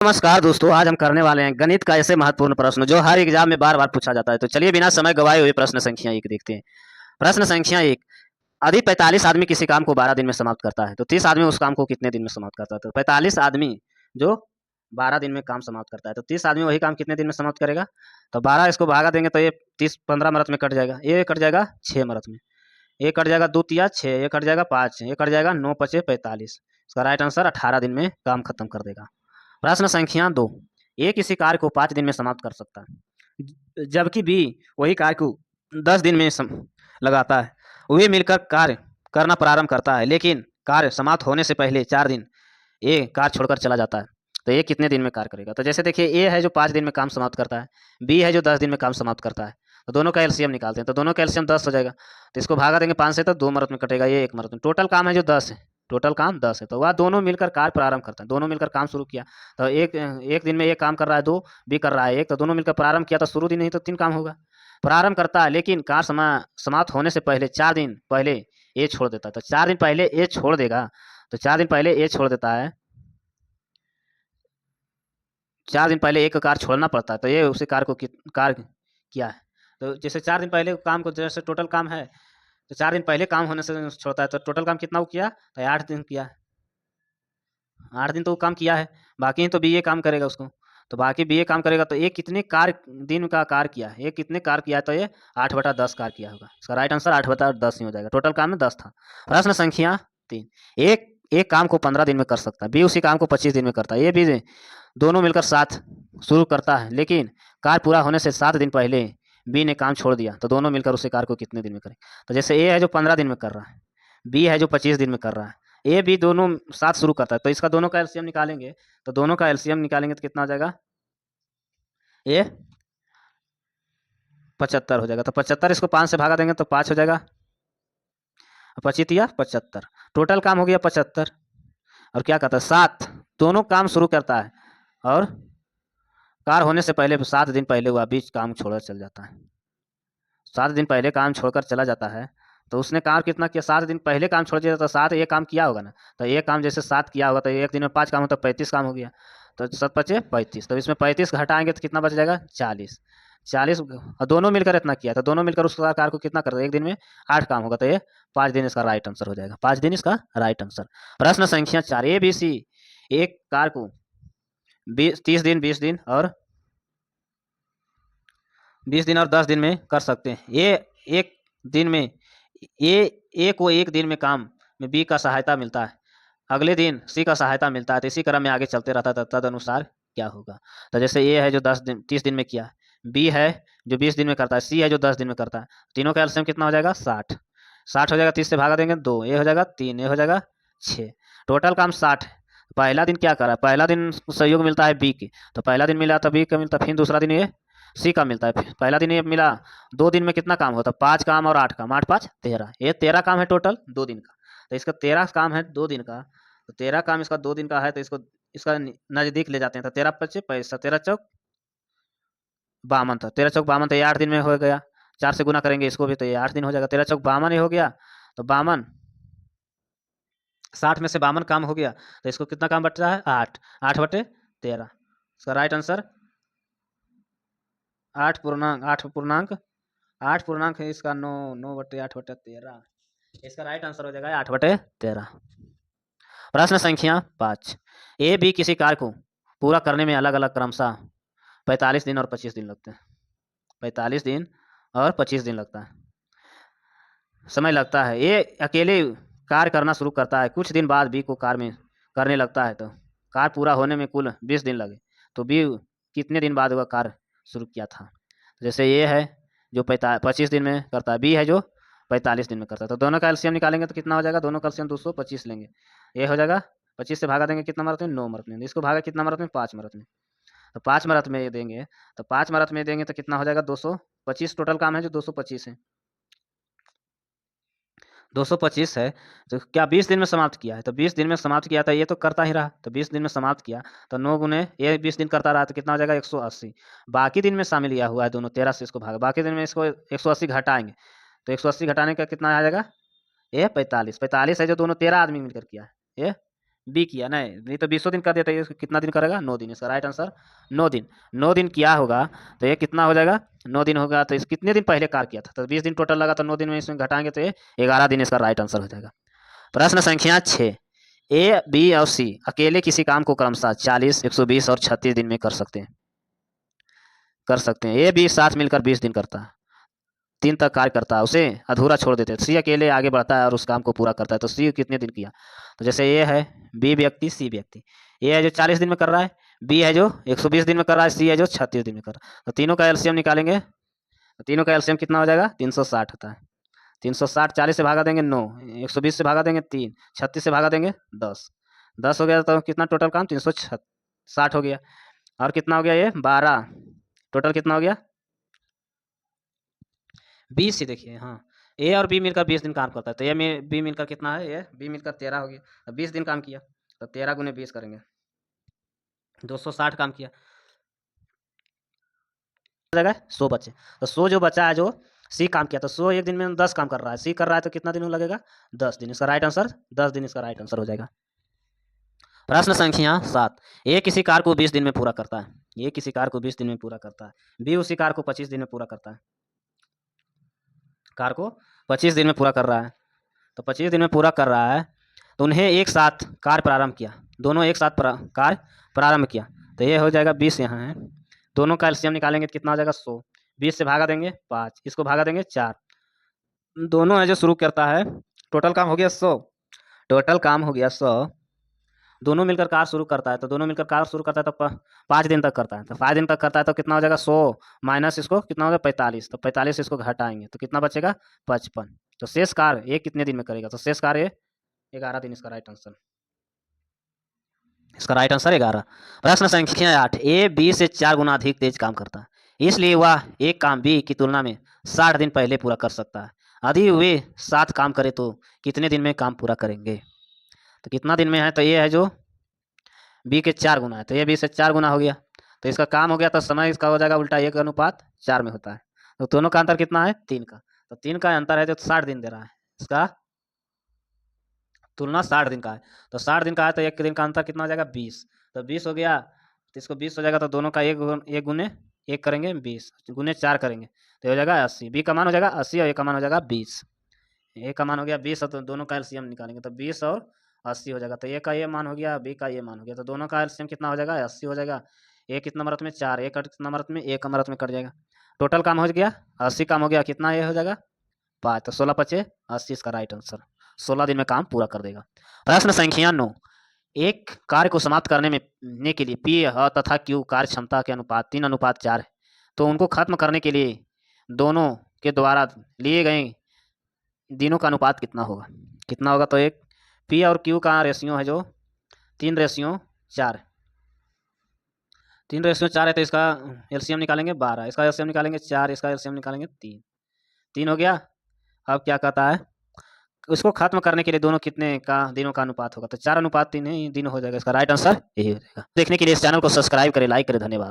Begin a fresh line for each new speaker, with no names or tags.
नमस्कार दोस्तों, आज हम करने वाले हैं गणित का ऐसे महत्वपूर्ण प्रश्न जो हर एग्जाम में बार बार पूछा जाता है। तो चलिए बिना समय गवाए हुए प्रश्न संख्या एक देखते हैं। प्रश्न संख्या एक, यदि 45 आदमी किसी काम को 12 दिन में समाप्त करता है तो 30 आदमी उस काम को कितने दिन में समाप्त करता है। तो 45 आदमी जो 12 दिन में काम समाप्त करता है तो 30 आदमी वही काम कितने दिन में समाप्त करेगा। तो 12 इसको भागा देंगे तो ये 30 15 मिनट में कट जाएगा, ये कट जाएगा 6 मिनट में, ये कट जाएगा 2 तिया 6, ये कट जाएगा 5, ये कट जाएगा 9 पचे 45। इसका राइट आंसर 18 दिन में काम खत्म कर देगा। प्रश्न संख्या दो, ए किसी कार्य को 5 दिन में समाप्त कर सकता है जबकि बी वही कार्य को 10 दिन में लगाता है। वे मिलकर कार्य करना प्रारंभ करता है लेकिन कार्य समाप्त होने से पहले 4 दिन ए कार्य छोड़कर चला जाता है। तो ए कितने दिन में कार्य करेगा। तो जैसे देखिए, ए है जो 5 दिन में काम समाप्त करता है, बी है जो 10 दिन में काम समाप्त करता है। तो दोनों का एलसीएम निकालते हैं, तो दोनों का एलसीएम 10 हो जाएगा। तो इसको भागा देंगे 5 से तो 2 मिनट में कटेगा, ये 1 मिनट में। टोटल काम है जो 10 है, टोटल काम 10 है। तो वह दोनों मिलकर कार्य प्रारंभ करते हैं, दोनों मिलकर काम शुरू किया। तो एक दिन में एक काम कर रहा है, 2 बी कर रहा है 1, तो दोनों मिलकर प्रारंभ किया तो शुरू दिन ही तो 3 काम होगा। प्रारंभ करता है लेकिन कार्य समाप्त होने से पहले 4 दिन पहले ए छोड़ देता है। तो 4 दिन पहले ए छोड़ देगा, तो 4 दिन पहले ए छोड़ देता है, 4 दिन पहले एक कार्य छोड़ना पड़ता है। तो ये उसी कार्य को कार्य किया है। तो जैसे 4 दिन पहले काम को, जैसे टोटल काम है तो 4 दिन पहले काम होने से छोड़ता है, तो टोटल काम कितना वो किया, तो 8 दिन किया है। 8 दिन तो वो काम किया है, बाकी तो बी ए काम करेगा उसको। तो बाकी बी ए काम करेगा तो ये कितने कार्य दिन का कार्य किया है, ये कितने कार्य किया है, तो ये 8/10 कार्य किया होगा। इसका राइट आंसर 8/10 ही हो जाएगा। टोटल काम में 10 था। प्रश्न संख्या 3, एक एक काम को 15 दिन में कर सकता है, बी उसी काम को 25 दिन में करता है। ये बी दोनों मिलकर साथ शुरू करता है लेकिन कार्य पूरा होने से 7 दिन पहले बी ने काम छोड़ दिया। तो दोनों मिलकर उसी कार्य को कितने दिन में करें। तो जैसे ए है जो 15 दिन में कर रहा है, बी है जो 25 दिन में कर रहा है, ए बी दोनों साथ शुरू करता है। तो इसका दोनों का एलसीएम निकालेंगे, तो दोनों का एलसीएम निकालेंगे तो कितना हो जाएगा, ए 75 हो जाएगा। तो 75 इसको 5 से भागा देंगे तो 5 हो जाएगा, 25 या 75, टोटल काम हो गया 75। और क्या कहता है, 7 दोनों काम शुरू करता है और कार होने से पहले 7 दिन पहले वह बीच काम छोड़कर चल जाता है। 7 दिन पहले काम छोड़कर चला जाता है, तो उसने काम कितना किया, 7 दिन पहले काम छोड़ दिया तो 7 ये काम किया होगा ना। तो ये काम जैसे 7 किया होगा तो एक दिन में 5 काम होता है, 35 काम हो गया। तो 7 बचे 35, तो इसमें 35 घटाएंगे तो कितना बच जाएगा, 40। 40 और दोनों मिलकर इतना किया, तो दोनों मिलकर उस कार को कितना कर, एक दिन में 8 काम होगा। तो ये 5 दिन इसका राइट आंसर हो जाएगा, 5 दिन इसका राइट आंसर। प्रश्न संख्या 4, ए बी सी एक कार को 30 दिन 20 दिन और 20 दिन और 10 दिन में कर सकते हैं। ये एक दिन में ए को एक दिन में काम में बी का सहायता मिलता है, अगले दिन सी का सहायता मिलता है। तो इसी क्रम में आगे चलते रहता है, तद अनुसार क्या होगा। तो जैसे ए है जो 30 दिन में किया, बी है जो 20 दिन में करता है, सी है जो 10 दिन में करता है। तीनों का एलसीएम कितना हो जाएगा, 60। 60 हो जाएगा, 30 से भागा देंगे 2, ये हो जाएगा 3, ये हो जाएगा 6। टोटल काम 60 है। पहला दिन क्या करा, पहला दिन सहयोग मिलता है बी के, तो पहला दिन मिला तो बी का मिलता, फिर दूसरा दिन ये सी का मिलता है। पहला दिन ये मिला, 2 दिन में कितना काम होता है, 5 काम और 8 काम, 8 5 13, ये 13 काम है टोटल 2 दिन का। तो इसका 13 काम है 2 दिन का, तो 13 काम इसका 2 दिन का है, तो इसको इसका नजदीक ले जाते हैं। तो 13 पच्चीस 35, 13 चौक 52 था, 13 चौक 52, तो ये 8 दिन में हो गया। 4 से गुना करेंगे इसको भी तो ये 8 दिन हो जाएगा। 13 चौक 52 ही हो गया, तो 52 60 में से 52 काम हो गया, तो इसको कितना काम बच रहा है, 8, 8/13। इसका राइट आंसर 8 पूर्णांक है इसका 9, 9/8/13। इसका राइट आंसर हो जाएगा 8/13। प्रश्न संख्या 5, ए बी किसी कार्य को पूरा करने में अलग अलग क्रमशः 45 दिन और 25 दिन लगते हैं। 45 दिन और 25 दिन लगता है, समय लगता है। ये अकेले कार्य करना शुरू करता है, कुछ दिन बाद बी को कार्य में करने लगता है, तो कार्य पूरा होने में कुल 20 दिन लगे। तो बी कितने दिन बाद वह कार्य शुरू किया था। जैसे ये है जो 25 दिन में करता है, बी है जो 45 दिन में करता है। तो दोनों का एलसीएम निकालेंगे तो कितना हो जाएगा, दोनों का एलसीएम 225 लेंगे, ये हो जाएगा 25 से भागा देंगे कितना मरत में, 9 मरत में। इसको भागा कितना मरत में, 5 मरत में। तो 5 मरत में ये देंगे, तो 5 मरत में देंगे तो कितना हो जाएगा, 225। टोटल काम है जो 225 है, 225 है। तो क्या 20 दिन में समाप्त किया है, तो 20 दिन में समाप्त किया था, ये तो करता ही रहा। तो 20 दिन में समाप्त किया, तो 9 गुने ये 20 दिन करता रहा, तो कितना हो जाएगा, 180। बाकी दिन में शामिल लिया हुआ है दोनों, 13 से इसको भागा, बाकी दिन में इसको 180 घटाएंगे, तो 180 घटाने का कितना आ जाएगा, ये 45। 45 है जो दोनों 13 आदमी मिलकर किया है, ये बी किया नहीं, नहीं तो 20 दिन कर देता है, ये कितना दिन करेगा 9 दिन, इसका राइट आंसर 9 दिन। 9 दिन किया होगा तो ये कितना हो जाएगा 9 दिन होगा, तो इस कितने दिन पहले कार्य किया था, तो 20 दिन टोटल लगा, तो 9 दिन में इसमें घटाएंगे तो ये 11 दिन इसका राइट आंसर हो जाएगा। प्रश्न संख्या 6, ए बी और सी अकेले किसी काम को क्रमशः 40, 120 और 36 दिन में कर सकते हैं। ए बी साथ मिलकर 20 दिन करता है, 3 तक कार्य करता है, उसे अधूरा छोड़ देते हैं। सी अकेले आगे बढ़ता है और उस काम को पूरा करता है, तो सी कितने दिन किया, तो जैसे ए है बी व्यक्ति सी व्यक्ति, ए है जो 40 दिन में कर रहा है, बी है जो 120 दिन में कर रहा है, सी है जो 36 दिन में कर रहा है, तो तीनों का एलसीएम निकालेंगे, तो तीनों का एलसीएम कितना हो जाएगा 360 होता है। 360 40 से भागा देंगे 9, 120 से भागा देंगे 3, 36 से भागा देंगे 10, 10 हो गया, तो कितना टोटल काम 360 हो गया, और कितना हो गया ये 12, टोटल कितना हो गया 20 ही देखिए। हाँ, ए और बी मिलकर 20 दिन काम करता है, तो ये बी मिलकर कितना है, ये बी मिलकर 13 हो गया, तो 20 दिन काम किया, तो 13 गुने 20 करेंगे, 260 काम किया, जगह 100 बचे, तो 100 जो बचा है, जो सी काम किया, तो 100 एक दिन में 10 काम कर रहा है, सी कर रहा है, तो कितना दिन लगेगा 10 दिन, इसका राइट आंसर 10 दिन इसका राइट आंसर हो जाएगा। प्रश्न संख्या 7, ए किसी कार्य को 20 दिन में पूरा करता है, ए किसी कार्य को 20 दिन में पूरा करता है, बी उसी कार्य को 25 दिन में पूरा करता है, कार्य को 25 दिन में पूरा कर रहा है, तो 25 दिन में पूरा कर रहा है, तो उन्हें एक साथ कार्य प्रारंभ किया, दोनों एक साथ कार्य प्रारंभ किया, तो ये हो जाएगा 20 यहाँ है, दोनों का एलसीएम निकालेंगे तो कितना हो जाएगा 100, 20 से भागा देंगे 5, इसको भागा देंगे 4, दोनों है जो शुरू करता है, टोटल काम हो गया 100, टोटल काम हो गया 100, दोनों मिलकर कार शुरू करता है, तो दोनों मिलकर कार शुरू करता है, तो 5 दिन तक करता है, तो 5 दिन तक करता है, तो कितना हो जाएगा 100 माइनस इसको कितना हो जाएगा 45, तो 45 इसको घटाएंगे तो कितना बचेगा 55, तो शेष कार्य ये कितने दिन में करेगा, तो शेष कार्य 11 दिन इसका राइट आंसर, इसका राइट आंसर 11। प्रश्न संख्या 8, ए बी से 4 गुना अधिक तेज काम करता है, इसलिए वह एक काम बी की तुलना में 60 दिन पहले पूरा कर सकता है, यदि वे 7 काम करे तो कितने दिन में काम पूरा करेंगे, तो कितना दिन में है, तो ये है जो बी के 4 गुना है, तो ये बी से 4 गुना हो गया, तो इसका काम हो गया, तो समय इसका हो जाएगा उल्टा 1:4 में होता है, तो दोनों का अंतर कितना है 3 का, तो 3 का अंतर है जो 60 दिन दे रहा है, इसका तुलना 60 दिन का है, तो 60 दिन का है, तो एक दिन का अंतर कितना हो जाएगा 20, तो 20 हो गया, तो इसको 20 हो जाएगा, तो दोनों का एक गुने एक करेंगे 20 गुने 4 करेंगे, तो हो जाएगा 80, बी का मान हो जाएगा 80 और ए का मान हो जाएगा 20, ए का मान हो गया 20, तो दोनों का एलसीएम निकालेंगे तो 20 और 80 हो जाएगा, तो ए का ये मान हो गया, बी का ये मान हो गया, तो दोनों का एलसीएम कितना हो जाएगा 80 हो जाएगा, ए कितना मरत में 4, ए कितना मरत में, एक मरत में कट जाएगा, टोटल काम हो गया 80 काम हो गया, कितना ये हो जाएगा 5, तो 16 पचे 80 इसका राइट आंसर, 16 दिन में काम पूरा कर देगा। प्रश्न संख्या 9, एक कार्य को समाप्त करने के लिए पी तथा क्यू कार्य क्षमता के अनुपात 3:4 है, तो उनको खत्म करने के लिए दोनों के द्वारा लिए गए दिनों का अनुपात कितना होगा, तो एक पी और क्यू का रेशियो है जो 3:4, 3:4 है, तो इसका एलसीएम निकालेंगे 12, इसका एलसीएम निकालेंगे 4, इसका एलसीएम निकालेंगे 3 हो गया। अब क्या कहता है, उसको खत्म करने के लिए दोनों कितने का दिनों का अनुपात होगा, तो 4:3 ही दिन हो जाएगा, इसका राइट आंसर यही हो जाएगा। देखने के लिए इस चैनल को सब्सक्राइब करें, लाइक करें, धन्यवाद।